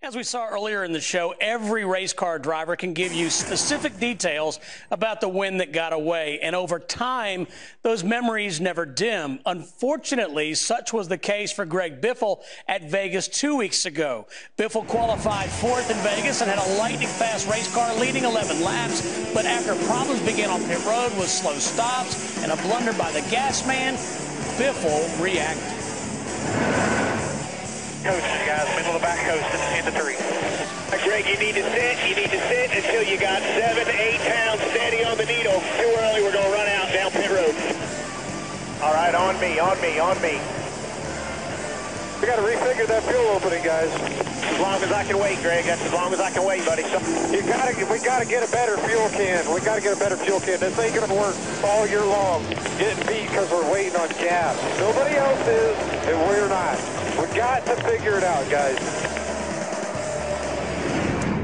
As we saw earlier in the show, every race car driver can give you specific details about the win that got away. And over time, those memories never dim. Unfortunately, such was the case for Greg-Biffle at Vegas 2 weeks ago. Biffle qualified fourth in Vegas and had a lightning-fast race car leading 11 laps. But after problems began on pit road with slow stops and a blunder by the gas man, Biffle reacted. Coasting, guys, middle of the back coasting into three. Greg, you need to sit until you got 7 to 8 pounds steady on the needle. Too early, we're going to run out down pit road. All right, on me. We got to refigure that fuel opening, guys. As long as I can wait, Greg. That's as long as I can wait, buddy. We got to get a better fuel can. We got to get a better fuel can. This ain't going to work all year long. Getting beat because we're waiting on gas. Nobody else is, and we're not. We got to figure it out, guys.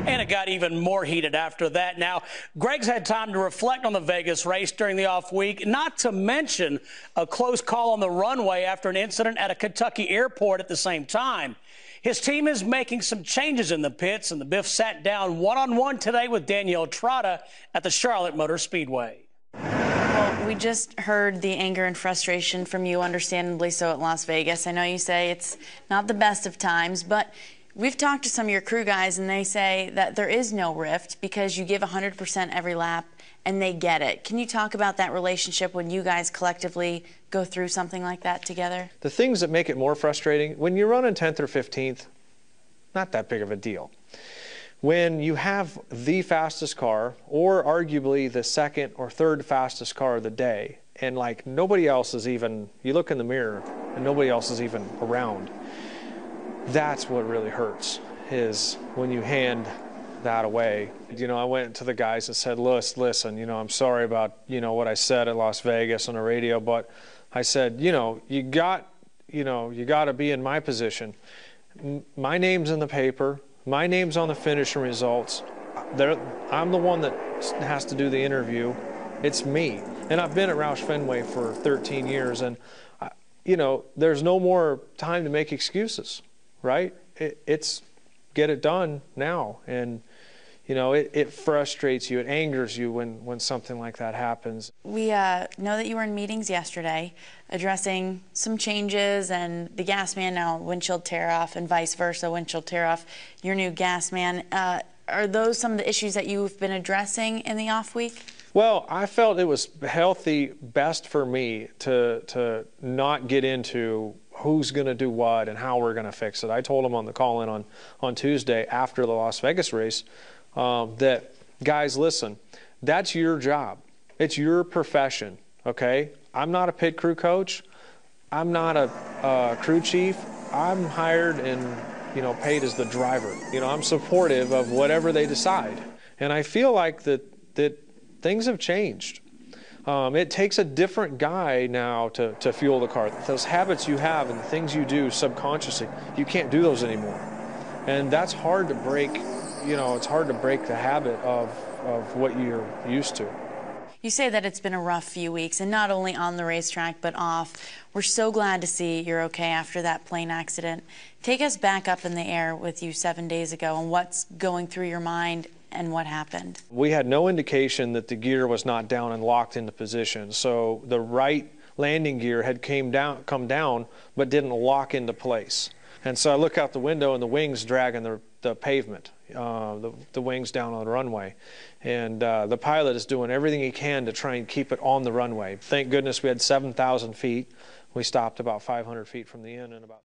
And it got even more heated after that. Now, Greg's had time to reflect on the Vegas race during the off week, not to mention a close call on the runway after an incident at a Kentucky airport at the same time. His team is making some changes in the pits, and the Biff sat down one-on-one today with Danielle Trotta at the Charlotte Motor Speedway. Well, we just heard the anger and frustration from you, understandably so, at Las Vegas. I know you say it's not the best of times, but we've talked to some of your crew guys, and they say that there is no rift because you give 100% every lap, and they get it. Can you talk about that relationship when you guys collectively go through something like that together? The things that make it more frustrating, when you're running 10th or 15th, not that big of a deal. When you have the fastest car, or arguably the second or third fastest car of the day, and like nobody else is even, you look in the mirror and nobody else is even around, that's what really hurts, is when you hand that away. You know, I went to the guys and said, listen, you know, I'm sorry about, you know, what I said at Las Vegas on the radio, but I said, you know, you got to be in my position. My name's in the paper. My name's on the finishing results. I'm the one that has to do the interview. It's me. And I've been at Roush Fenway for 13 years, and, you know, there's no more time to make excuses, right? It's get it done now. And, you know, it frustrates you. It angers you when something like that happens. We know that you were in meetings yesterday addressing some changes and the gas man now windshield tear off and vice versa, windshield tear off, your new gas man. Are those some of the issues that you've been addressing in the off week? Well, I felt it was healthy, best for me to not get into who's going to do what and how we're going to fix it. I told him on the call-in on Tuesday after the Las Vegas race that, guys, listen, that's your job. It's your profession, okay? I'm not a pit crew coach. I'm not a crew chief. I'm hired and, you know, paid as the driver. You know, I'm supportive of whatever they decide. And I feel like that things have changed. It takes a different guy now to fuel the car. Those habits you have and the things you do subconsciously, you can't do those anymore. And that's hard to break. You know, it's hard to break the habit of what you're used to. You say that it's been a rough few weeks, and not only on the racetrack, but off. We're so glad to see you're okay after that plane accident. Take us back up in the air with you 7 days ago and what's going through your mind and what happened. We had no indication that the gear was not down and locked into position. So the right landing gear had come down, but didn't lock into place. And so I look out the window and the wings dragging the pavement, the wings down on the runway. And the pilot is doing everything he can to try and keep it on the runway. Thank goodness we had 7,000 feet. We stopped about 500 feet from the end in about